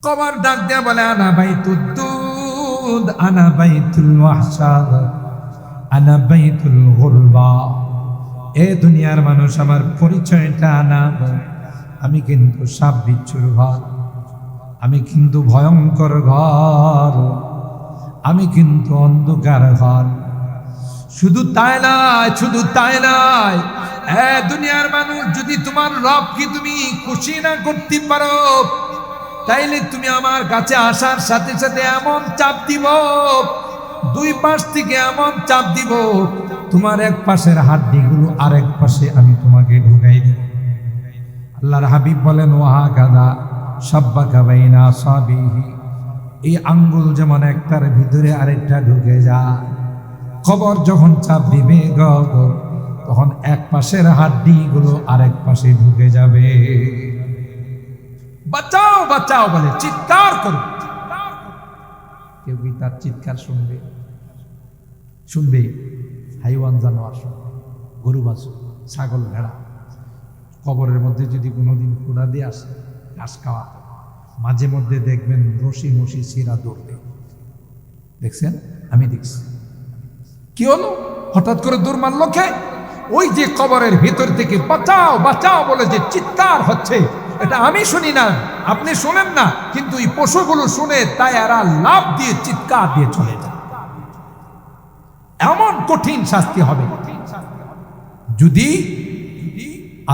কবর ডাক দেয়া বলে আনা বাইতুদ দুদ, আনা বাইতুল ওয়াহশা, আনা বাইতুল গুরবা। এ দুনিয়ার মানুষ, আমার পরিচয়টা না, আমি কিন্তু সাপ বিচ্ছুর ঘর, আমি কিন্তু ভয়ঙ্কর ঘর, আমি কিন্তু অন্ধকার ঘর। শুধু তাই নয়, শুধু তাই নয়, এ দুনিয়ার মানুষ, যদি তোমার রবকে তুমি খুশি না করতে পারো, তাইলে তুমি আমার কাছে আসার সাথে সাথে এমন চাপ দিব, দুই পাশ থেকে এমন চাপ দিব, তোমার এক পাশের হাড্ডিগুলো আরেক পাশে আমি তোমাকে ঢুকাই দেব। আল্লাহর হাবিব বলেন, ওয়াহা কাদা সাব্বাকা বাইনা আসাবিহি, এই আঙ্গুল যেমন একটার ভিতরে আরেকটা ঢুকে যায়, কবর যখন চাপ দিবে গো, তখন এক পাশের হাড্ডিগুলো আরেক পাশে ঢুকে যাবে। বাঁচাও বাঁচাও বলে চিৎকার করো। কেউ কি তার চিৎকার শুনবে? শুনবে? হাইওয়ান জানোয়ার শুনবে, গরু বাছুর, ছাগল, ভেড়া। কবরের মধ্যে যদি কোনোদিন কুড়া দিয়ে আসে ঘাস খাওয়া, মাঝে মধ্যে দেখবেন রশি মশি শিরা দৌড়বে। দেখছেন? আমি দেখছি। কি হলো? হঠাৎ করে দৌড় মারল কে? ওই যে কবরের ভিতর থেকে বাঁচাও বাঁচাও বলে যে চিৎকার হচ্ছে, এটা আমি শুনি না, আপনি শুনেন না, কিন্তু এই পশুগুলো শুনে, তাই এরা লাফ দিয়ে চিৎকার দিয়ে চলে যায়। এমন কঠিন শাস্তি হবে যদি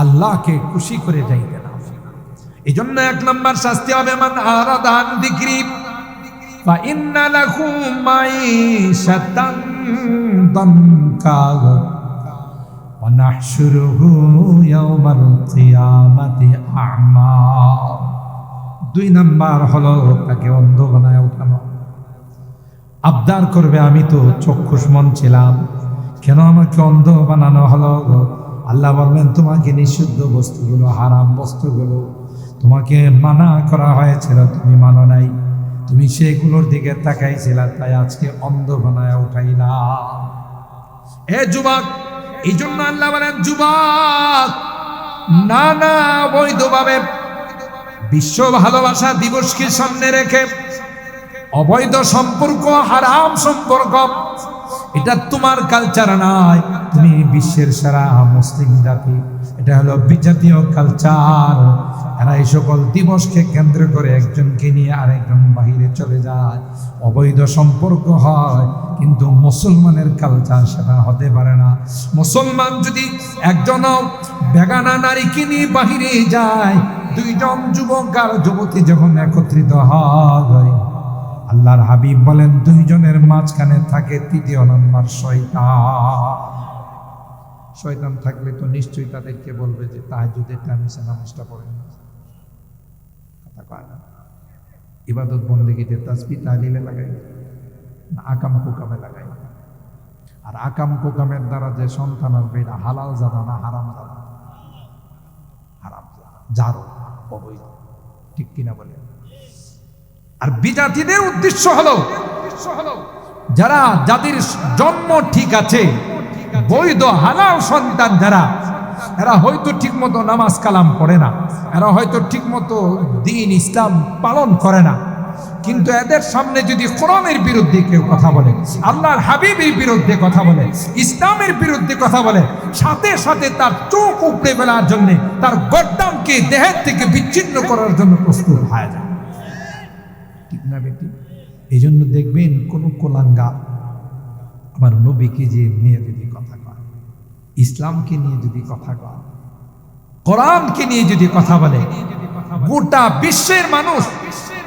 আল্লাহকে খুশি করে যাইতে না। এই জন্য এক নম্বর শাস্তি হবে, মান আরাদা আন যিকরি ফা ইন্না লাহু মাঈশাতান দানকা ওয়া নাহশুরুহু ইয়াওমাল কিয়ামাতি আ'মা। দুই নাম্বার হলো তাকে অন্ধ বানায় ওঠানো। আবদার করবে, আমি তো চক্ষুষ্মান ছিলাম, কেন আমাকে অন্ধ বানানো হলো? আল্লাহ বললেন, তোমাকে নিষিদ্ধ বস্তুগুলো, হারাম বস্তুগুলো তোমাকে মানা করা হয়েছিল, তুমি মানো নাই, তুমি সেগুলোর দিকে তাকাইছিলা, তাই আজকে অন্ধ বানায় উঠাইলা। এ যুবক, এই জন্য আল্লাহ বলেন, যুবক, নানা অবৈধভাবে বিশ্ব ভালোবাসা দিবসকে সামনে রেখে অবৈধ সম্পর্ক, হারাম সম্পর্ক, এটা তোমার কালচার নয়। তুমি বিশ্বের সেরা মুসলিম জাতি, এটা হলো বিজাতীয় কালচার। এরা এই সকল দিবসকে কেন্দ্র করে একজনকে নিয়ে আরেকজন বাহিরে চলে যায়, অবৈধ সম্পর্ক হয়। কিন্তু মুসলমানের কালচার সেটা হতে পারে না। মুসলমান যদি একজন বেগানা নারীকে নিয়ে বাহিরে যায়, দুইজন যুবক আর যুবতী যখন একত্রিত হয়, আল্লাহর হাবিব বলেন, দুইজনের মাঝখানে থাকে তৃতীয় নম্বর শয়তান। শয়তান থাকলে তো নিশ্চয়ই তাদেরকে বলবে যে তাহাজ্জুদের টাইমে নামাজটা পড়েন না, কথা কয় না, ইবাদত বন্দেগীতে তাসবিহ তাহলিলে লাগাই না, আকাম কুকামে লাগাই। আর আকাম কুকামের দ্বারা যে সন্তান আসবে, এটা হালাল জাদা না হারাম জাদা? হারাম জারো, অবৈধ, ঠিক কিনা বলে? আর বিজাতিদের উদ্দেশ্য হলো যারা, যাদের জন্ম ঠিক আছে, বৈধ হালাল সন্তান যারা, এরা হয়তো ঠিক মতো নামাজ কালাম পড়ে না, এরা হয়তো ঠিক মতো দ্বীন ইসলাম পালন করে না, কিন্তু এদের সামনে যদি কোরআনের বিরুদ্ধে কেউ কথা বলে, আল্লাহর হাবিবের বিরুদ্ধে কথা বলে, ইসলামের বিরুদ্ধে কথা বলে, সাথে সাথে তার চোখ উপড়ে ফেলার জন্য, তার গর্দানকে দেহের থেকে বিচ্ছিন্ন করার জন্য প্রস্তুত হয়ে যায়। ঠিক না বেটি? এই জন্য দেখবেন কোন কোলাঙ্গা আমার নবীকে যে নিয়ে যদি কথা কয়, ইসলামকে নিয়ে যদি কথা কয়, কোরআনকে নিয়ে যদি কথা বলে, গোটা বিশ্বের মানুষ,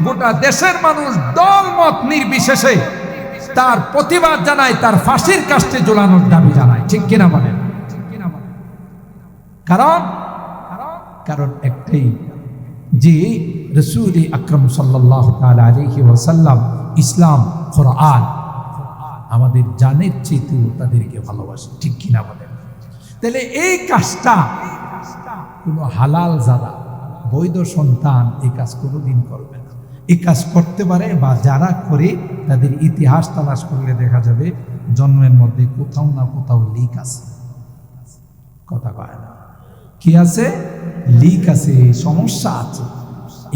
গোটা দেশের মানুষ দলমত নির্বিশেষে তার প্রতিবাদ জানায়, তার ফাঁসির কাস্টে ঝোলানোর দাবি জানায়। ঠিক কিনা বলেন? কারণ একটাই, যে রাসূল আকরাম সাল্লাল্লাহু তাআলা আলাইহি ওয়াসাল্লাম, ইসলাম, কোরআন আমাদের জানের চেয়েও তাদেরকে ভালোবাসে। ঠিক কিনা বলেন? তাহলে এই কাজটা কোনো হালাল জাদা, বৈধ সন্তান এই কাজ কোনোদিন করবে না। এই কাজ করতে পারে, বা যারা করে তাদের ইতিহাস তালাশ করলে দেখা যাবে জন্মের মধ্যে কোথাও না কোথাও লিক আছে। কথা কয় না? কি আছে? লিক আছে, সমস্যা আছে।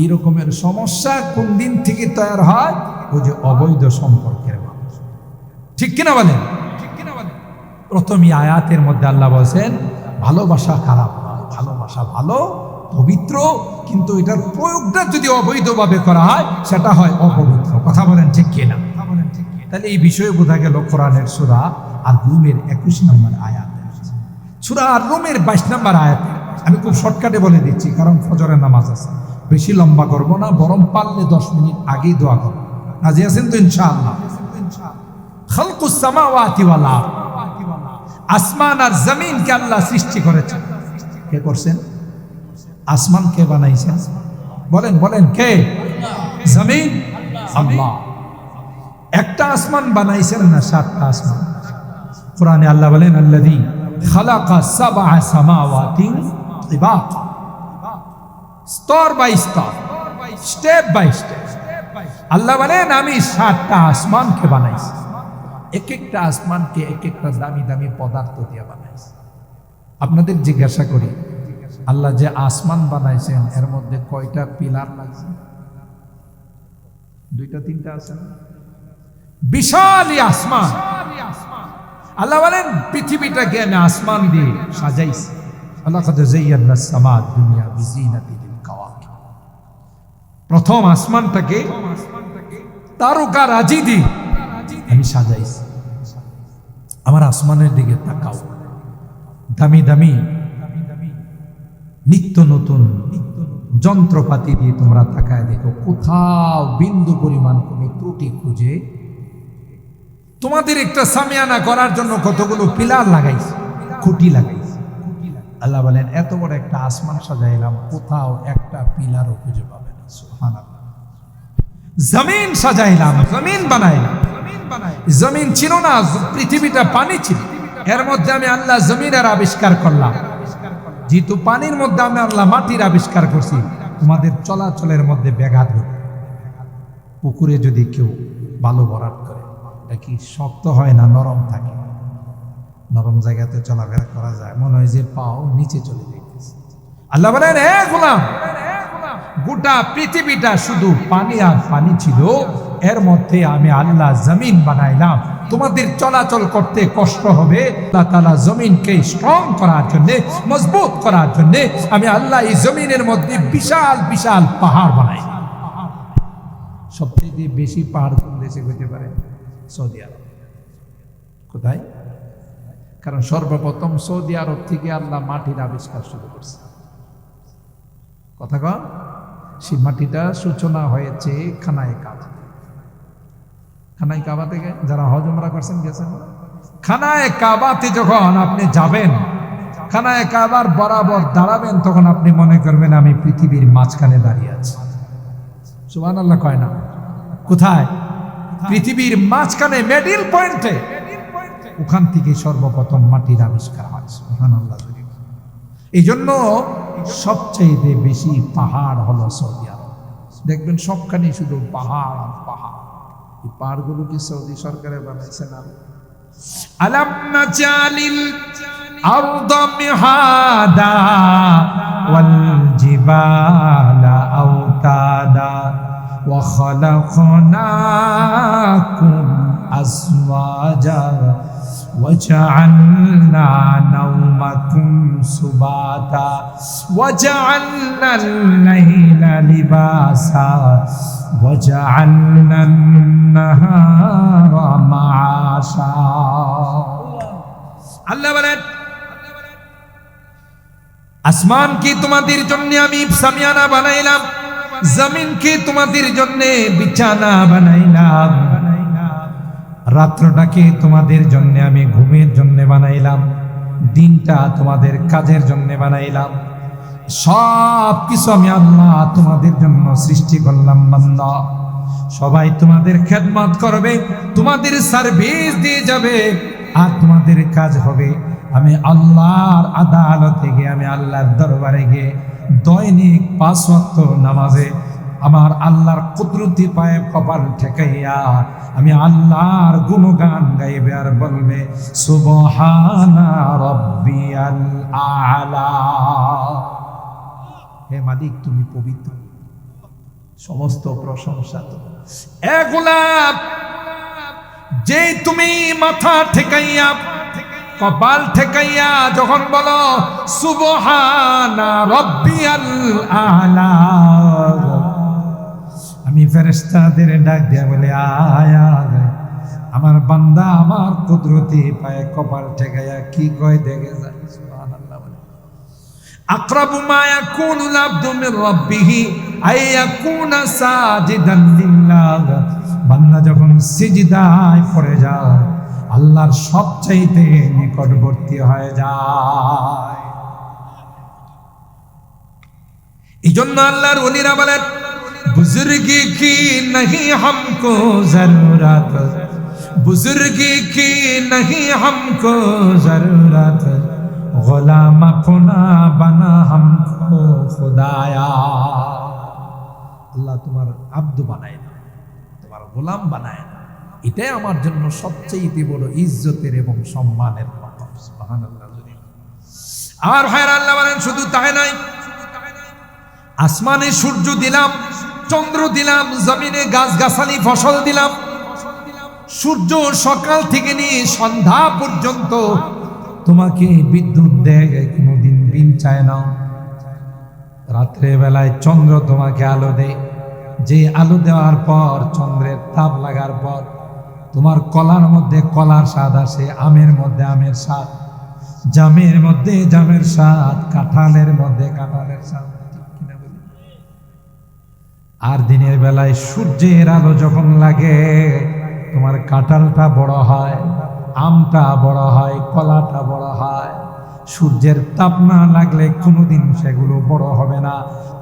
এই রকমের সমস্যা কোন দিন থেকে তৈরি হয়? ওই যে অবৈধ সম্পর্কের মানুষ। ঠিক কিনা বলেন? প্রথমই আয়াতের মধ্যে আল্লাহ বলছেন ভালোবাসা খারাপ নয়, ভালোবাসা ভালো, পবিত্র, কিন্তু এটার প্রয়োগটা যদি অবৈধভাবে করা হয় সেটা হয় অপবিত্র। কথা বলেন ঠিক কিনা? তাহলে এই বিষয়ে বোঝা গেল কোরআনের সূরা আর রুমের 21 নম্বর আয়াত, সূরা আর রুমের 22 নম্বর আয়াত। আমি খুব শর্টকাটে বলে দিচ্ছি, কারণ ফজরের নামাজ আছে, বেশি লম্বা করব না, বরং পারলে 10 মিনিট আগেই দোয়া করব। রাজি আছেন তো ইনশাআল্লাহ? খালকুস সামাওয়াতি ওয়াল আরদ, আসমান আর জমিনকে আল্লাহ সৃষ্টি করেছেন। কে করছেন? আসমান কে বানাইছেন? বলেন বলেন, কে? জমিন আল্লাহ। একটা আসমান বানাইছেন না 7টা আসমান? কোরআনে আল্লাহ বলেন আল্লাযী খালাকা সাবআ সামাওয়াতিন তিবাকা, স্তর বাই স্তর, স্টেপ বাই স্টেপ। আল্লাহ বলেন আমি 7টা আসমানকে বানাইছি, এক একটা আসমানকে এক একটা দামি দামি পদার্থ দিয়ে বানাইছি। আপনাদের জিজ্ঞাসা করি, আল্লাহ যে আসমান বানাইছেন এর মধ্যে কয়টা পিলার লাগছে? 2টা 3টা আছে না? বিশাল আসমান। আল্লাহ বলেন পৃথিবীটাকে আমি আসমান দিয়ে সাজাইছি। লাকাদ যায়্যানা সামাদ দুনিয়া বিজিনাতিল কাওয়াকিব। প্রথম আসমানটাকে তারকা রাজি দিয়ে আমি সাজাইছি। আমার আসমানের দিকে তাকাও, দামি দামি নিত্য নতুন যন্ত্রপাতি দিয়ে তোমরা তাকায় দেখো, কোথাও বিন্দু পরিমাণ কোনো ত্রুটি খুঁজে। তোমাদের একটা সামিয়ানা করার জন্য কতগুলো পিলার লাগাইছে, খুঁটি লাগাইছে। আল্লাহ বলেন এত বড় একটা আসমান সাজাইলাম, কোথাও একটা পিলারও খুঁজে পাবে না। সুবহানাল্লাহ। জমিন সাজাইলাম, জমিন বানাইলাম। জমিন ছিল না, পৃথিবীটা পানি ছিল, এর মধ্যে আমি আল্লাহ জমিনের আবিষ্কার করলাম। যেহেতু পানির মধ্যে আমি আল্লাহ মাটির আবিষ্কার করছি, তোমাদের চলাচলের মধ্যে ব্যাঘাত ঘটে। পুকুরে যদি কেউ বালু ভরাট করে, এটা কি শক্ত হয় না নরম থাকে? নরম জায়গাতে চলাফেরা করা যায়, মনে হয় যে পাও নিচে চলে যাইতেছে। আল্লাহ বলেন এ গোলাম, গোটা পৃথিবীটা শুধু পানি আর পানি ছিল, এর মধ্যে আমি আল্লাহ জমিন বানাইলাম। তোমাদের চলাচল করতে কষ্ট হবে, আল্লাহ তাআলা জমিনকে স্ট্রং করার জন্য, মজবুত করার জন্য আমি আল্লাহ এই জমিনের মধ্যে বিশাল বিশাল পাহাড় বানাই। সবচেয়ে বেশি পাহাড় কোন দেশে হতে পারে? সৌদি আরব। কোথায়? কারণ সর্বপ্রথম সৌদি আরব থেকে আল্লাহ মাটির আবিষ্কার শুরু করছে। কথা কন, সেই মাটিটা সূচনা হয়েছে খানায়ে কাবা। খানায়ে কাবা থেকে যারা হজ উমরা করছেন গেছেন, খানায়ে কাবাতে যখন আপনি যাবেন, খানায়ে কাবার বরাবর দাঁড়াবেন, তখন আপনি মনে করবেন আমি পৃথিবীর মাঝখানে দাঁড়িয়ে আছি। সুবহানাল্লাহ কয় না? কোথায়? পৃথিবীর মাঝখানে, মিডল পয়েন্টে। ওখান থেকে সর্বপ্রথম মাটির আবিষ্কার হয়। সুবহানাল্লাহ। এই জন্য সবচেয়ে বেশি পাহাড় হলো সৌদি আরব। দেখবেন সবখানে শুধু পাহাড় আর পাহাড়। এই পাহাড়গুলো কি সৌদি সরকারে বানাইছে না? আলাম নাজালিল আরদা মিহাদা ওয়াল জিবালা আওতাদা ওয়া খালাকনাকুম আজওয়াজা وجعلنا نومكم سباتا وجعلنا الليل لباسا وجعلنا النهار معاشا। আল্লাহ বলেন আসমানকে তোমাদের জন্য আমি সামিয়ানা বানাইলাম, জমিনকে তোমাদের জন্য বিছানা বানাইলাম, রাত্রটাকে তোমাদের জন্য আমি ঘুমের জন্য বানাইলাম, দিনটা তোমাদের কাজের জন্য বানাইলাম। সব কিছু আমি আল্লাহ তোমাদের জন্য সৃষ্টি করলাম। বান্দা সবাই তোমাদের খেদমত করবে, তোমাদের সার্ভিস দিয়ে যাবে, আর তোমাদের কাজ হবে আমি আল্লাহর আদালতে গিয়ে, আমি আল্লাহর দরবারে গিয়ে দৈনিক 5 ওয়াক্ত নামাজে আমার আল্লাহর কুদরতি পায়ে কপাল ঠেকাইয়া আমি আল্লাহর গুণগান গাইবে আর বলবে সুবহানা রাব্বিয়াল আ'লা। হে মালিক তুমি পবিত্র, সমস্ত প্রশংসা তো। এ গোলাপ, যে তুমি মাথা ঠেকাইয়া কপাল ঠেকাইয়া যখন বলো সুবহানা রাব্বিয়াল আ'লা, আমি ফেরেশতাদের ডাক দিয়া বলে আয়া আমার বান্দা আমার কুদরতি পায়ে কপাল ঠেকাইয়া কি কয় দেখে যায়। সুবহানাল্লাহ বলে আকরাবু মা ইয়াকুনুল আবদু মির রাব্বিহি আইয়াকুনা সাজিদান লিল্লাহ। বান্দা যখন সিজদায় পড়ে যায় আল্লাহর সবচাইতে নিকটবর্তী হয়ে যায়। এই জন্য আল্লাহর ওলিরা বলেন বুজুর্গি কি नहीं हमको जरूरत, बुजुर्गी की नहीं हमको जरूरत, गुलाम अपना बना हमको खुदाया। আল্লাহ তোমার আব্দ বানায় না, তোমার গোলাম বানায় না, এটাই আমার জন্য সবচেয়ে বড় ইজ্জতের এবং সম্মানের মাকাম। সুবহানাল্লাহ। আর ভাইরা আল্লাহ বলেন শুধু তাই নয়, আসমানে সূর্য দিলাম, চন্দ্র দিলাম, জমিনে গাছগাছালি ফসল দিলাম। সূর্য সকাল থেকে নিয়ে সন্ধ্যা পর্যন্ত তোমাকে বিদ্যুৎ দেয়, কোনোদিন বিল চায় না। রাত্রে বেলায় চন্দ্র তোমাকে আলো দেয়, যে আলো দেওয়ার পর চন্দ্রের তাপ লাগার পর তোমার কলার মধ্যে কলার স্বাদ আসে, আমের মধ্যে আমের স্বাদ, জামের মধ্যে জামের স্বাদ, কাঁঠালের মধ্যে কাঁঠালের স্বাদ। আর দিনের বেলায় সূর্যের আলো যখন লাগে তোমার কাঁঠালটা বড় হয়, আমটা বড় হয়, কলাটা বড় হয়। সূর্যের তাপ না লাগলে কোনোদিন সেগুলো বড় হবে না,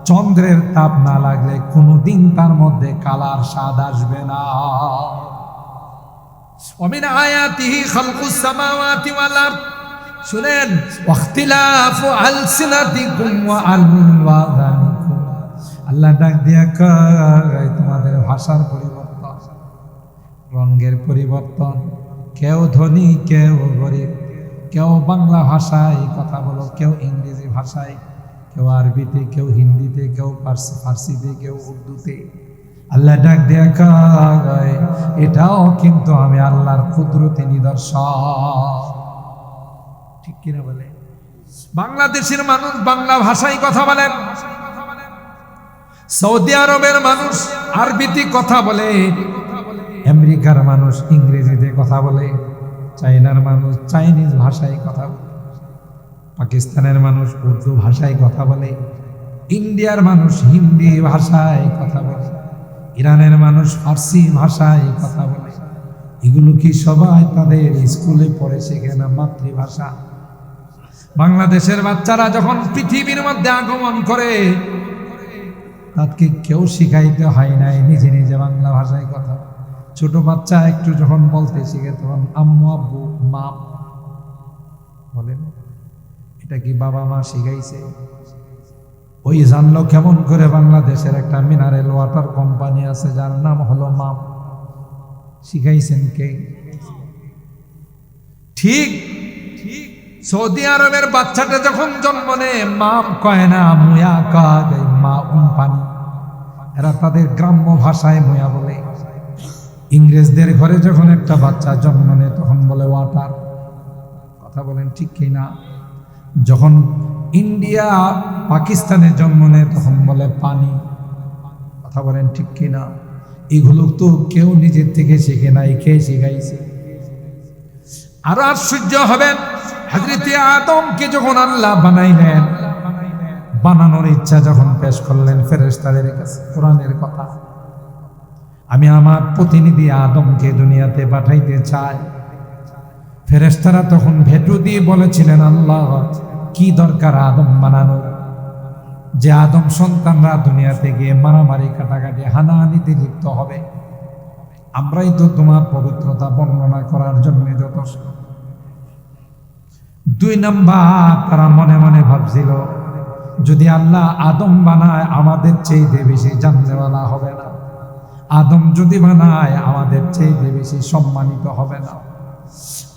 চন্দ্রের তাপ না লাগলে কোনোদিন তার মধ্যে কালার স্বাদ আসবে না। ওমিন আয়াতিহি খালকুস সামাওয়াতি ওয়াল আরদ, শুনেন, ওয়াখতিলাফু আলসিনাতিকুম ওয়া আলওয়ানিকুম। আল্লাহ ডাক দিয়া কয় তোমাদের ভাষার পরিবর্তন, রঙের পরিবর্তন, কেউ ধনী কেউ গরিব, কেউ বাংলা ভাষায় কথা বলো, কেউ ইংরেজি ভাষায়, কেউ আরবিতে, কেউ হিন্দিতে, কেউ ফার্সিতে, কেউ উর্দুতে। আল্লাহ ডাক দিয়া কয় এটাও কিন্তু আমি আল্লাহর কুদরতি নিদর্শন। ঠিক কিনা বলে? বাংলাদেশের মানুষ বাংলা ভাষায় কথা বলেন, সৌদি আরবের মানুষ আরবিতে কথা বলে, আমেরিকার মানুষ ইংরেজিতে কথা বলে, চায়নার মানুষ চাইনিজ ভাষায় কথা বলে, পাকিস্তানের মানুষ উর্দু ভাষায় কথা বলে, ইন্ডিয়ার মানুষ হিন্দি ভাষায় কথা বলে, ইরানের মানুষ ফার্সি ভাষায় কথা বলে। এগুলো কি সবাই তাদের স্কুলে পড়ে শেখে না মাতৃভাষা? বাংলাদেশের বাচ্চারা যখন পৃথিবীর মধ্যে আগমন করে তাকে কেউ শিখাইতে হয় নাই, নিজে নিজে বাংলা ভাষায় কথা। ছোট বাচ্চা একটু যখন বলতে শিখে তখন আম্মু আব্বু মা বলেন, এটা কি বাবা মা শিখাইছে? ওই জানলো কেমন করে বাংলাদেশের একটা মিনারেল ওয়াটার কোম্পানি আছে যার নাম হলো মাম। শিখাইছেন কে? ঠিক সৌদি আরবের বাচ্চাটা যখন জন্ম নেয় মাম কয় না, মুয়া কয়, মা পানি। এরা তাদের গ্রাম্য ভাষায় মুয়া বলে। ইংরেজদের ঘরে যখন একটা বাচ্চা জন্ম নেয় তখন বলে ওয়াটার। কথা বলেন ঠিক কিনা? যখন ইন্ডিয়া পাকিস্তানে জন্ম নেয় তখন বলে পানি। কথা বলেন ঠিক কিনা? এগুলো তো কেউ নিজের থেকে শিখে নাই, কে শিখাইছে? আরো আশ্চর্য হবেন, হযরতে আদমকে যখন আল্লাহ বানাইলেন, বানানোর ইচ্ছা যখন পেশ করলেন ফেরেশতাদের কাছে, কোরআনের কথা, আমি আমার প্রতিনিধি আদমকে দুনিয়াতে পাঠাইতে চাই। ফেরেশতারা তখন ভেটু দিয়ে বলেছিলেন, আল্লাহ কি দরকার আদম বানানোর, যে আদম সন্তানরা দুনিয়াতে গিয়ে মারামারি কাটাকাটি হানাহানিতে লিপ্ত হবে? আমরাই তো তোমার পবিত্রতা বর্ণনা করার জন্য যথেষ্ট। 2 নাম্বার, তারা মনে মনে ভাবছিল যদি আল্লাহ আদম বানায় আমাদের চেয়ে বেশি জাননেওয়ালা হবে না, আদম যদি বানায় আমাদের চেয়ে বেশি সম্মানিত হবে না।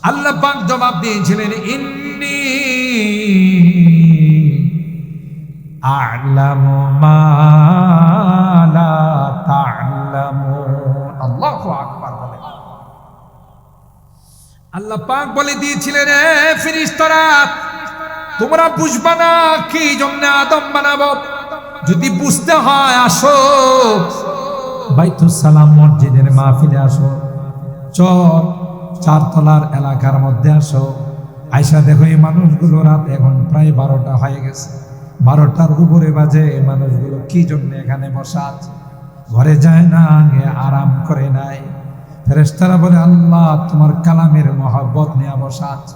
আল্লাহ পাক জবাব দিয়েছিলেন, ইন্নী আ'লামু মা লা ইয়ালামুন। আল্লাহু আকবার বলে। আল্লাহ পাক বলে দিয়েছিলেন, এ ফেরেশতারা, তোমরা বুঝবা না কি জন্য আদম বানাবো? যদি বুঝতে হয় আসো বাইতুস সালাম মসজিদের মাহফিলে আসো, চল চারতলার এলাকার মধ্যে আসো। আয়সা দেখো এই মানুষগুলো রাত এখন প্রায় 12টা হয়ে গেছে, 12টার উপরে বাজে। মানুষগুলো কি জন্য এখানে বসা আছে? ঘরে যায় না, আরাম করে নাই। ফেরেশতারা বলে, আল্লাহ তোমার কালামের মহব্বত নিয়ে বসা আছে।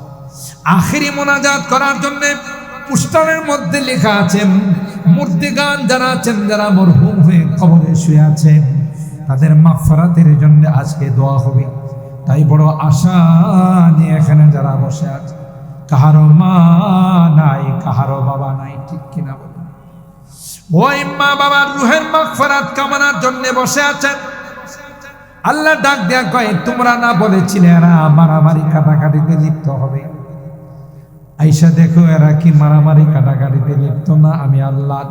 আখেরি মোনাজাত করার জন্য পুস্টারের মধ্যে লেখা আছে, মুর্দিগান যারা আছেন, যারা মরহুম হয়ে কবরে শুয়ে আছেন, তাদের মাগফিরাতের জন্য আজকে দোয়া হবে। তাই বড় আশা নিয়ে এখানে যারা বসে আছে, কাহারো মা নাই, কাহারো বাবা নাই, ঠিক কিনা বলুন? ওই মা বাবার রুহের মাগফিরাত কামনার জন্য বসে আছেন। আল্লাহ ডাক দেয়া কয়, তোমরা না বলেছিলে এরা মারামারি কাটাকাটিতে লিপ্ত হবে? আইসা দেখো এরা কি মারামারি কাটাকাটিতে লিপ্ত না। আমি আল্লাহ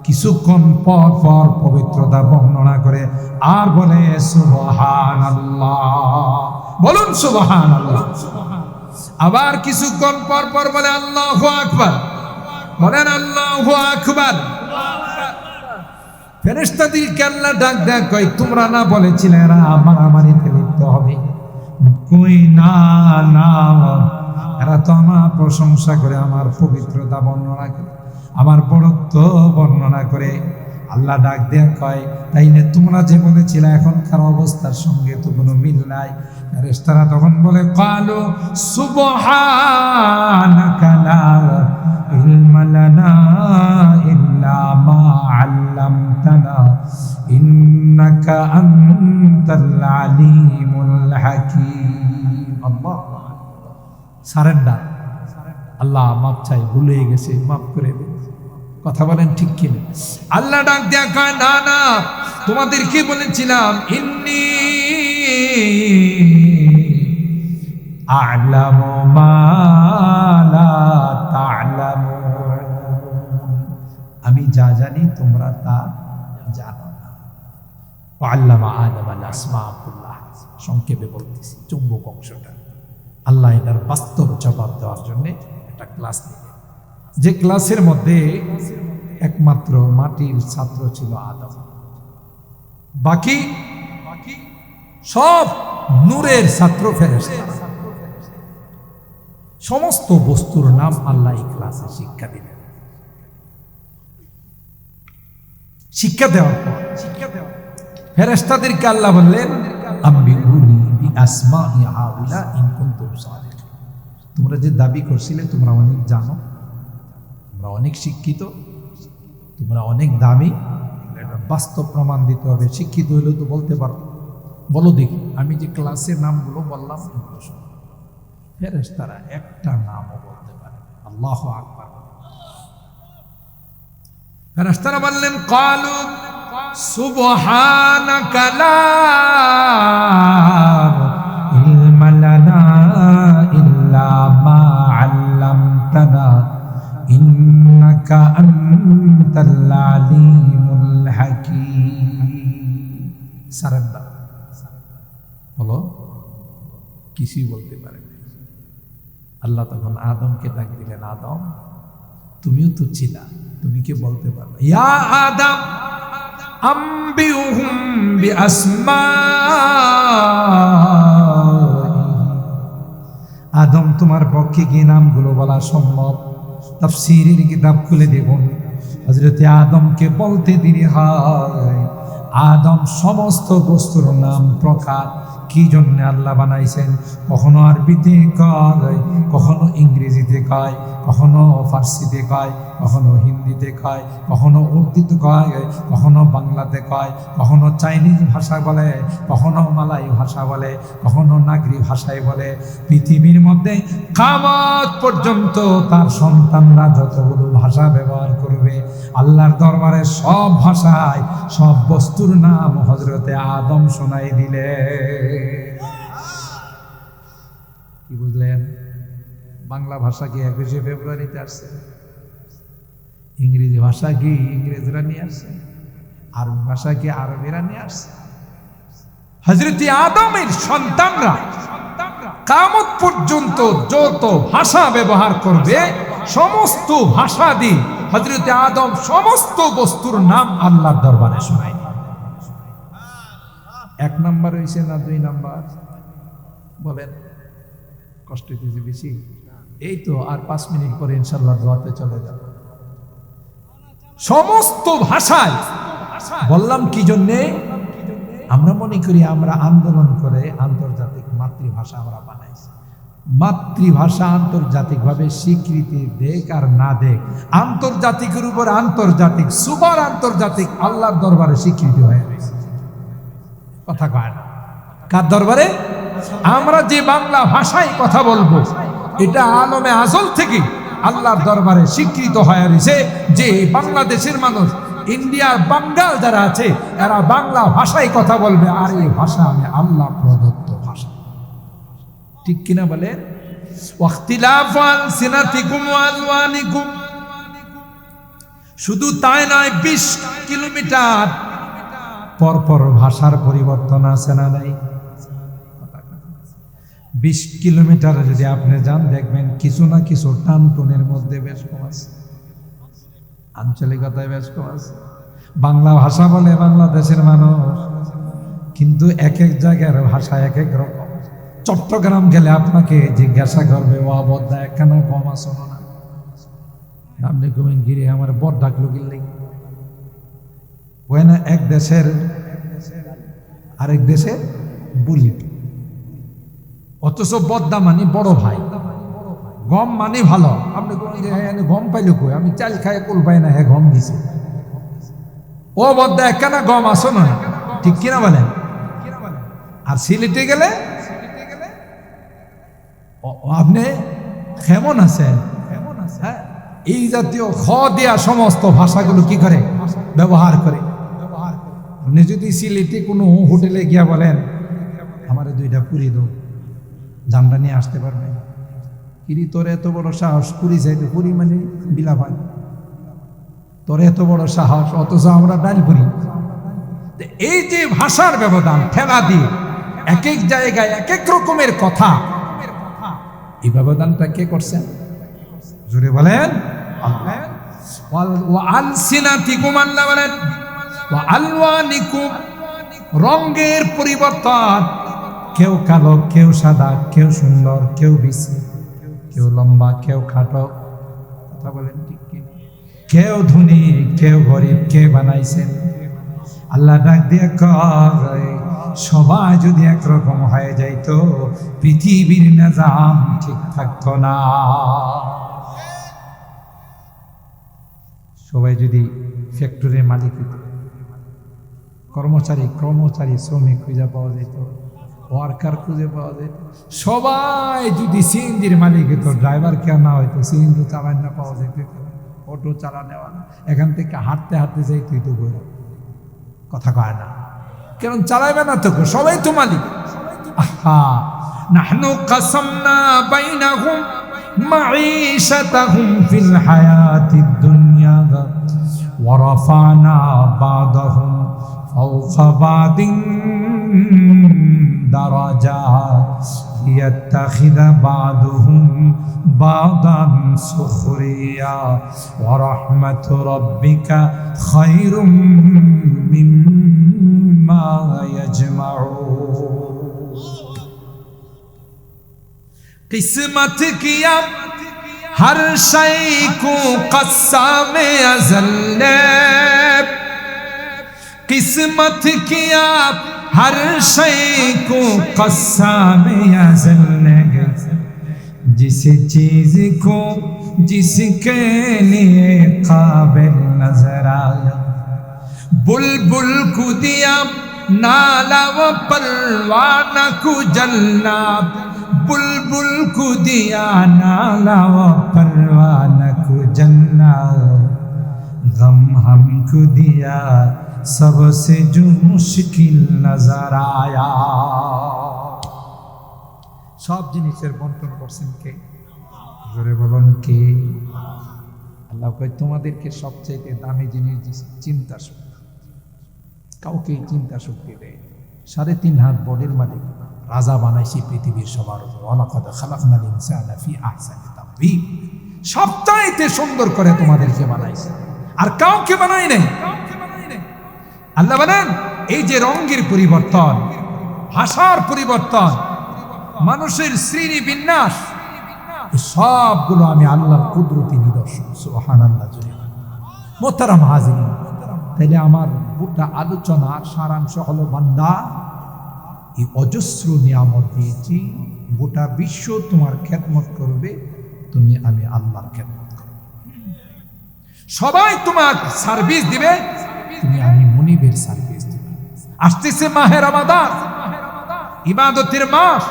কিছুক্ষণ পর পর পবিত্রতা বর্ণনা করে আর বলে সুবহানাল্লাহ, বলুন সুবহানাল্লাহ। আবার কিছুক্ষণ পর পর বলে আল্লাহু আকবার, বলেন আল্লাহু আকবার। ফেরেশতাদেরকে আল্লাহ ডাক দেয়া কয়, তোমরা না বলেছিলে এরা মারামারিতে লিপ্ত হবে? কই না না, এরা তো আমার প্রশংসা করে, আমার পবিত্রতা বর্ণনা করে, আমার বড়ত্ব বর্ণনা করে। আল্লাহ ডাক দেয়া কয়, তাইলে তোমরা যে বলেছিলে এখনকার অবস্থার সঙ্গে তো কোনো মিল নাই। ফেরেশতারা তখন বলে, ক্বালু সুবহানাকা লা ইলমা লানা ইল্লা মা আল্লামতানা ইন্নাকা আনতাল আলিমুল হাকীম। আল্লাহ সারেন্ডার। আল্লাহ মাপ চাই, ভুলে গেছে, মাফ করে দিন। কথা বলেন ঠিক কিনা? আল্লাহ ডাক দেয়া কয়, না না, তোমাদের কি বলেছিলাম, ইন্নী আ'লামু মা লা তা'লামুন, আমি যা জানি তোমরা তা জানো না। আল্লামা আদম আল আসমা কুল্লাহ। সংক্ষেপে বলতেছি, চুম্বক অংশটা আল্লাহ এটার বাস্তব জবাব দেওয়ার জন্য একটা ক্লাস নিলেন, যে ক্লাসের মধ্যে একমাত্র মাটির ছাত্র ছিল আদম, বাকি সব নূরের ছাত্র ফেরেশতা। সমস্ত বস্তুর নাম আল্লাহ এই ক্লাসে শিক্ষা দিলেন। শিক্ষা দেওয়ার পর ফেরেশতাদেরকে আল্লাহ বললেন, আম্বিউনি বিআসমাই হাউলা ইন কুনতুম সাদিকিন। তোমরা যে দাবি করছিলে তোমরা অনেক জানো, তোমরা অনেক শিক্ষিত, তোমরা অনেক দামি, এটা বাস্তব প্রমাণ দিতে হবে। শিক্ষিত হইলেও তো বলতে পারো, বলো দেখি। আমি যে ক্লাসের নামগুলো বললাম, ফেরেশতারা একটা নামও বলতে পারে। আল্লাহু আকবার। ফেরেশতারা বললেন, ক্বালু সুবহানাকা লা ইলমা লানা ইল্লা মা আল্লামতানা ইন্নাকা আনতাল আলিমুল হাকীম। সারেন্ডার বলো, কিছুই বলতে পারে না। আল্লাহ তখন আদমকে ডাক দিলেন, আদম তুমিও তো ছিলা, তুমি কি বলতে পারবে? ইয়া আদম আম্বিউহুম বিআসমাইহিম। আদম তোমার পক্ষে কি নামগুলো বলা সম্ভব? তাফসীরের কিতাব খুলে দেখুন, হযরতে আদমকে বলতে দেরি হয়। আদম সমস্ত বস্তুর নাম প্রকার কি জন্য আল্লাহ বানাইছেন, কখনো আরবিতে কয়, কখনো ইংরেজিতে কয়, কখনো ফার্সিতে কয়, কখনো হিন্দিতে কয়, কখনো উর্দুতে কয়, কখনো বাংলাতে কয়, কখনো চাইনিজ ভাষা বলে, কখনো মালাই ভাষা বলে, কখনো নাগরি ভাষায় বলে। পৃথিবীর মধ্যে কিয়ামত পর্যন্ত তার সন্তানরা যতগুলো ভাষা ব্যবহার করবে, আল্লাহর দরবারে সব ভাষায় সব বস্তুর নাম হযরতে আদম শোনাই দিলে। কি বুঝলেন? বাংলা ভাষা কি 21শে ফেব্রুয়ারিতে আসছে? ইংরেজি ভাষা কি ইংরেজরা নিয়ে আসছে? আরবি ভাষা কি আরবিরা নিয়ে আসছে? হযরত আদমের সন্তানরা কিয়ামত পর্যন্ত যত ভাষা ব্যবহার করবে সমস্ত ভাষা দিয়ে হযরত আদম সমস্ত বস্তুর নাম আল্লাহর দরবারে শোনায়। এক নাম্বার হইছে না দুই নাম্বার বলেন? কষ্ট হইতেছে বেশি? এই তো আর 5 মিনিট পরে ইনশাআল্লাহ দোয়াতে চলে যাব। সমস্ত ভাষায় বললাম কি জন্যে? আমরা মনে করি আমরা আন্দোলন করে আন্তর্জাতিক মাতৃভাষা আমরা বানাইছি। মাতৃভাষা আন্তর্জাতিকভাবে স্বীকৃতি দেখ আর না দেখ, আন্তর্জাতিকের উপর আন্তর্জাতিক সুপার আন্তর্জাতিক আল্লাহর দরবারে স্বীকৃতি হয়ে গেছে। কথা কয় না? কার দরবারে? আমরা যে বাংলা ভাষায় কথা বলবো এটা আলমে আজল থেকে আল্লাহর দরবারে স্বীকৃত হয়ে রয়েছে যে বাংলাদেশের মানুষ, ইন্ডিয়ার বাঙ্গাল যারা আছে এরা বাংলা ভাষায় কথা বলবে, আর এই ভাষা আমি আল্লাহ প্রদত্ত ভাষা। ঠিক কিনা বলে? ওয়াখতিলাফু আলসিনাতিকুম ওয়া আলওয়ানিকুম, শুধু তাই নয় 20 কিলোমিটার পরপর ভাষার পরিবর্তন আছে না নাই? 20 কিলোমিটারে যদি আপনি যান দেখবেন কিছু না কিছু টানটুনের মধ্যে বেশ কম আছে, আঞ্চলিকতায় বেশ কম আছে। বাংলা ভাষা বলে বাংলাদেশের মানুষ, কিন্তু এক এক জায়গার ভাষা এক এক রকম। চট্টগ্রাম গেলে আপনাকে জিজ্ঞাসা করবে ও বদ্দা একখানা কম আসো না, আপনি কমেন গিরে আমার বর ডাকলো গিল্লি। ওই না এক দেশের আরেক দেশে বুলি, অথচ বদ্দা মানে বড় ভাই, গম মানে ভালো। আপনি গম পাইলে কই? আমি চাল খাই কুল পাই না, হ্যাঁ গম দিছে। ও বদ্দা একখানা গম আসো না, ঠিক কিনা বলেন? আর সিলেটে গেলে আপনি কেমন আছেন, হ্যাঁ, এই জাতীয় খ দেয়া সমস্ত ভাষাগুলো কি করে ব্যবহার করে। আপনি যদি সিলেটে কোনো হোটেলে গিয়া বলেন আমার 2টা পুরি দাও, জানটা নিয়ে আসতে পারবে? কিরি তোর এত বড় সাহস, পুরি চাইতে? পুরি মানে বিলা ভাই, তোর এত বড় সাহস, অথচ আমরা ডাল পুরি। এই যে ভাষার ব্যবধান ঠেলা দিয়ে এক এক জায়গায় এক এক রকমের কথা, এই ব্যবধানটা কে করছেন? জোরে বলেন। আলসিনাতিকুম, আল্লাহ বলেন ওয়া আলওয়ানিকুম, রঙের পরিবর্তন। কেউ কালো, কেউ সাদা, কেউ সুন্দর, কেউ বিশ্রী, কেউ লম্বা, কেউ খাটো। কথা বলেন ঠিক কি? কেউ ধনী, কেউ গরিব, কে বানাইছেন? আল্লাহ ডাক দিয়ে কয় সবাই যদি একরকম হয়ে যাইতো পৃথিবীর নিজাম ঠিক থাকতো না। সবাই যদি ফ্যাক্টরির মালিক হইত, কর্মচারী শ্রমিক খুঁজে পাওয়া যেত, ওয়ার্কার খুঁজে পাওয়া যেত। সবাই যদি সিএনজির মালিক হইতো, ড্রাইভার কেউ না হইতো, সিএনজি চালান না পাওয়া যেত, অটো চালা নেওয়া না, এখান থেকে হাঁটতে হাঁটতে যাইতো তো বই। কথা কয় না? কারণ চালাইবে না তো, সবাই তো মালিক। নাহনু কাসামনা বাইনাহুম মাঈশাতাহুম ফিল হায়াতিদ দুনিয়া ওয়া রাফানা বাদাহুম ফাওকা বাদিন দারাজাত লিয়াত্তাখিযা বাদুহুম বাদান সুখরিয়া ওয়া রাহমাতু রাব্বিকা খায়রুম মিম্মা ইয়াজমাউন। किस्मत किया हर शय को कस्साम अज़ल ने, किस्मत किया हर शय को कस्साम अज़ल ने, जिस चीज को जिसके लिए काबिल नजर आया, बुलबुल को दिया नाला व परवाना को जलना, बुलबुल को दिया नाला व परवाना को जलना, गम हमको दिया सबसे जो मुश्किल नजर आया। সব জিনিসের বন্টন করছেন কে? জোরে বলুন কে? আল্লাহ কয় তোমাদেরকে সবচেয়ে দামি জিনিস দিয়েছে চিন্তা শক্তি। কাউকে চিন্তা শক্তি দেয়, 3.5 হাত বডির মালিক, রাজা বানাইছি পৃথিবীর সবার উপর। ওয়ালাকাদ খালাকনাল ইনসানা ফি আহসানি তাকওয়িম, সবচাইতে সুন্দর করে তোমাদেরকে বানাইছে, আর কাউকে বানাই নাই। আল্লাহ বলেন এই যে রঙের পরিবর্তন, ভাষার পরিবর্তন, মানুষের শ্রেণী বিন্যাস, সবগুলো আমি আল্লাহর কুদরতি নিদর্শন। সুবহানাল্লাহ। মোহতারাম হাজিরিন, তাইলে আমার গোটা আলোচনার সারাংশ হলো, বান্দা এই অজস্র নিয়ামত দিয়েছি, গোটা বিশ্ব তোমার খেদমত করবে, তুমি আমি আল্লাহর খেদমত করবে। সবাই তোমার সার্ভিস দিবে, তুমি আমি মুনিবের সার্ভিস দিবে। আসতেছে মাহে রমাদান, ইবাদতের মাস।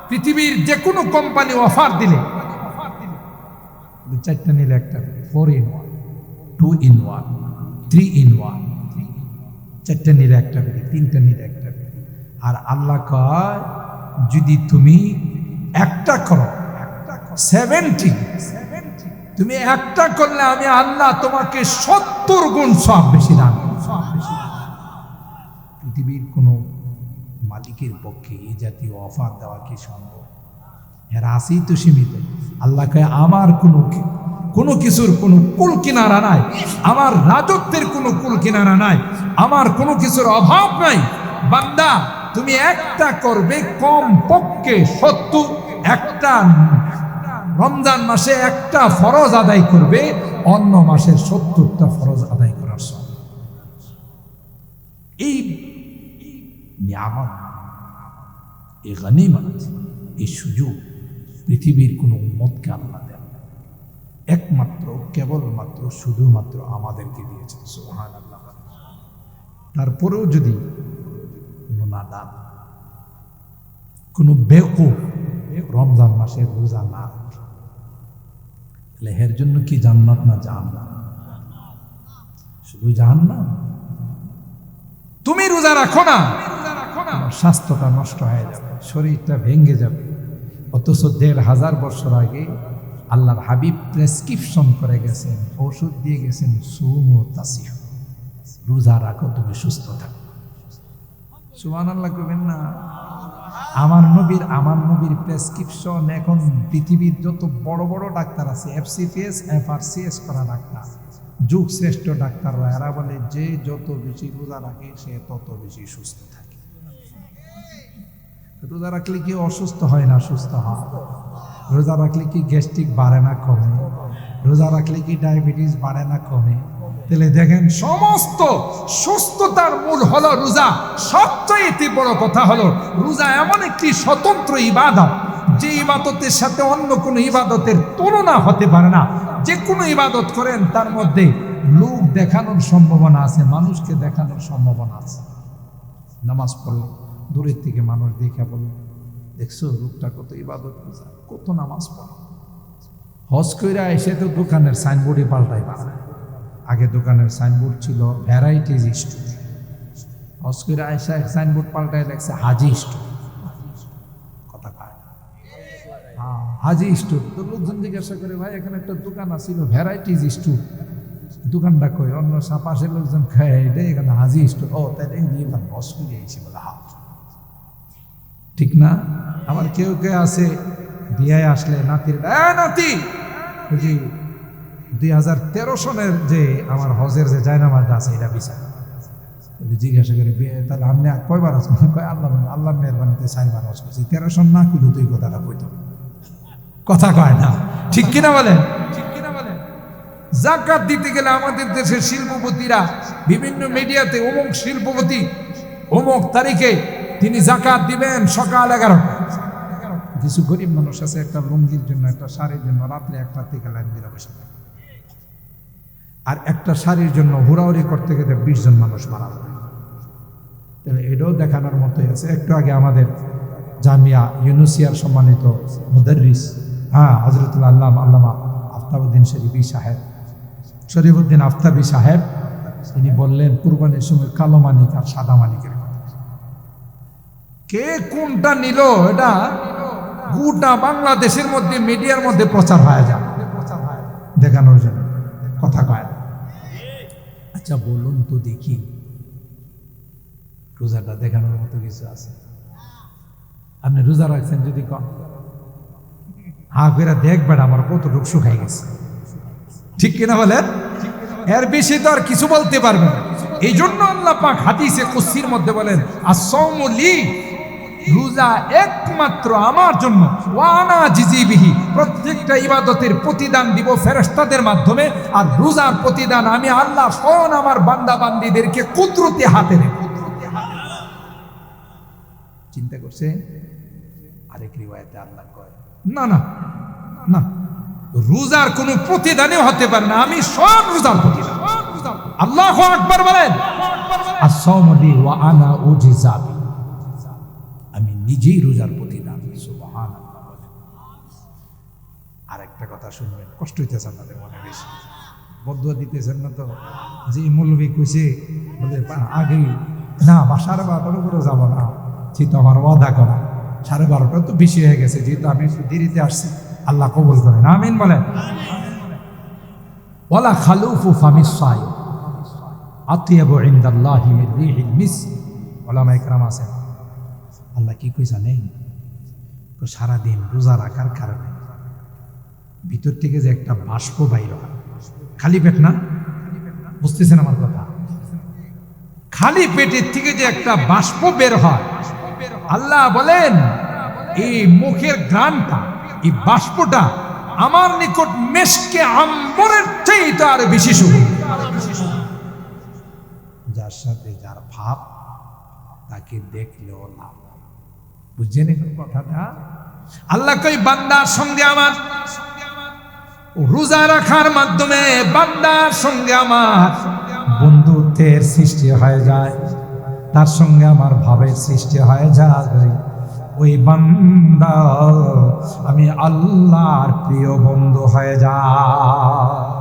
পৃথিবীর যে কোনো কোম্পানি অফার দিলে 4টা নিলে একটা, 4 in 1, 2 in 1, 3 in 1, 4টা নিলে একটা বেরি, 3টা নিলে একটা বেরি। আর আল্লাহ কয় যদি তুমি একটা করো 70, তুমি একটা করলে আমি আল্লাহ তোমাকে 70 গুণ সব বেশি দান। পৃথিবীর কোনো মালিকের পক্ষে এই জাতীয় অফার দেওয়া কি সম্ভব? এরা আসেই তো সীমিত। আল্লাহ কয় আমার কোনো কিছুর কোনো কুল কিনারা নাই, আমার রাজত্বের কোনো কুল কিনারা নাই, আমার কোনো কিছুর অভাব নাই। বান্দা তুমি একটা করবে, কম পক্ষে 70, একটা রমজান মাসে একটা ফরজ আদায় করবে, অন্য মাসের 70টা ফরজ আদায় করার সব। এই নিয়ামত, এই গনিমত, এই সুযোগ পৃথিবীর কোনো উম্মতকে আল্লাহ দেন, একমাত্র কেবলমাত্র শুধুমাত্র আমাদেরকে দিয়েছেন। সুবহানাল্লাহ। তারপরেও যদি কোনো নাদান, কোনো বেকুফ রমজান মাসে রোজা না রাখে, এর জন্য কি জান্নাত না জাহান্নাম? শুধু জাহান্নাম। তুমি রোজা রাখো না, স্বাস্থ্যটা নষ্ট হয়ে যাবে, শরীরটা ভেঙে যাবে। অথচ 1500 বছর আগে আল্লাহর হাবিব প্রেসক্রিপশন করে গেছেন, ওষুধ দিয়ে গেছেন, সুমু তাসিহু, রোজা রাখো তুমি সুস্থ থাকো। সুবহানাল্লাহ করবেন না? আমার নবীর প্রেসক্রিপশন এখন পৃথিবীর যত বড় বড় ডাক্তার আছে, FCPS FRCS করা ডাক্তার, যুগ শ্রেষ্ঠ ডাক্তাররা, এরা বলে যে যত বেশি রোজা রাখে সে তত বেশি সুস্থ থাকে। রোজা রাখলে কি অসুস্থ হয় না? সুস্থ হয়। রোজা রাখলে কি গ্যাস্ট্রিক বাড়ে না কমে? রোজা রাখলে কি ডায়াবেটিস বাড়ে না কমে? তাহলে দেখেন সমস্ত সুস্থতার মূল হলো রোজা। সবচেয়ে বড় কথা হলো রোজা এমন একটি স্বতন্ত্র ইবাদত, যে ইবাদতের সাথে অন্য কোনো ইবাদতের তুলনা হতে পারে না। যে কোনো ইবাদত করেন তার মধ্যে লোক দেখানোর সম্ভাবনা আছে, মানুষকে দেখানোর সম্ভাবনা আছে। নামাজ পড়লে দূরের থেকে মানুষ দেখে বলে, দেখছো লোকটা কত ইবাদত করছে, কত নামাজ পড়ে। হজ কইরা এসে তো দোকানের সাইনবোর্ডে পাল্টাই পারে। আগে দোকানের সাইনবোর্ড ছিল ভ্যারাইটিজ স্টোর, হজ কইরা এসে সাইনবোর্ড পাল্টাই লেখছে হাজি স্টোর। কথা কয় হাজি স্টোর। তো লোকজন জিজ্ঞাসা করে, ভাই এখানে একটা দোকান আছিল ভ্যারাইটিজ স্টোর, দোকানটা কই? অন্য পাশের লোকজন খায়, এটা এখানে হাজি স্টোর। ও তাহলে নিয়ে হজ করে এসে বলে হাত, ঠিক না? আমার কেউ কেউ আছে বিয়ায় আসলে নাতির, নাতি জি 2013 সনের যে আমার হজের যে জায়নামাজটা আছে এটা বিচার। জিজ্ঞাসা করে তাহলে আপনি কয়বার আছেন? কয় আল্লাহ মেহরবানিতে 4বার হজ করছি। 13 সন না কিন্তু তুই কথাটা কইত, কথা কয় না, ঠিক কিনা বলেন? যাকাত দিতে গেলে আমাদের দেশের শিল্পপতিরা বিভিন্ন মিডিয়াতে অমুক শিল্পপতি অমুক তারিখে তিনি যাকাত দিবেন সকাল 11টা। কিছু গরিব মানুষ আছে একটা লুঙ্গির জন্য, একটা শাড়ির জন্য রাত্রে 1টা থেকে লাইন দিয়ে বসে, আর একটা শাড়ির জন্য হুড়াহুড়ি করতে গেলে 20 জন মানুষ মারা যায়। তাহলে এটাও দেখানোর মতোই আছে। একটু আগে আমাদের জামিয়া ইউনুসিয়ার সম্মানিত মুদাররিস হযরতুল আল্লামা আফতাবউদ্দিন শরীফুদ্দিন আফতাবী সাহেব, তিনি বললেন কুরবানির সময় কালো মানিক আর সাদা মানিকের কথা। কে কোনটা নিল এটা গোটা বাংলাদেশের মধ্যে মিডিয়ার মধ্যে প্রচার হয়ে যায় দেখানোর জন্য, কথা কয়। আচ্ছা বলুন তো দেখি, রোজাটা দেখানোর মতো কিছু আছে? আপনি রোজা রাখছেন যদি কম হা করে দেখবেন আমার কতটুকু শুকাই গেছে, ঠিক কিনা বলেন? এর বেশি তো আর কিছু বলতে পারবে না। এই জন্য আল্লাহ পাক হাদিসে কুদসির মধ্যে বলেন, আস-সাওমু লি, রোজা একমাত্র আমার জন্য, ওয়া আনা আজিজি বিহি, প্রত্যেকটা ইবাদতের প্রতিদান দিব ফেরেশতাদের মাধ্যমে, আর রোজার প্রতিদান আমি আল্লাহ স্বয়ং আমার বান্দা বান্দীদেরকে কুদরতি হাতে দেব। চিন্তা করছে? আরেক রিওয়ায়াতে আল্লাহ কয়, না না না, রোজার কোনো প্রতিদানই হতে পারে না, আমি সব রোজার প্রতিদান। আল্লাহু আকবার বলেন। আস-সাওমু লি ওয়া আনা উজিজা বি, আমি নিজেই রোজার প্রতিদান। সুবহানাল্লাহ বলেন। আরেকটা কথা শুনবেন, কষ্ট হইতেছে আপনাদের মনে বেশি, বদুয়া দিতেছেন না তো? যে মৌলভী কইছে বলে আগেই না, 12:30টার উপরে যাব না, যেহেতু আমার ওয়াদা করা 12:30টা তো বেশি হয়ে গেছে, যেহেতু আমি একটু দেরিতে আসছি, আল্লাহ কবুল করেন, আমিন বলেন। ওয়ালা খালুফু ফামিস সাইম আতিয়াবু ইনদাল্লাহি মিন রিহিল মিস্ক। ওলামায়ে কেরাম আছেন, আল্লাহ কি কই জানেন? সারাদিন রোজা রাখার কারণে ভিতর থেকে যে একটা বাষ্প বাইর হয়, খালি পেট না, বুঝতেছেন আমার কথা? খালি পেটের থেকে যে একটা বাষ্প বের হয়, আল্লাহ বলেন এই মুখের ঘ্রাণটা, এই বাষ্পটা আমার নিকট মেশকে আম্বরের চাইতে আর বেশি সুগন্ধি। যার সাথে যার ভাব তাকে দেখলেও লাভ। বুঝছেন এখন কথাটা? আল্লাহ কই বান্দার সঙ্গে আমার রোজা রাখার মাধ্যমে বান্দার সঙ্গে আমার বন্ধুত্বের সৃষ্টি হয়ে যায়, তার সঙ্গে আমার ভাবের সৃষ্টি হয়ে যায়। ওই বান্দা আমি আল্লাহর প্রিয় বন্ধু হয়ে যায়।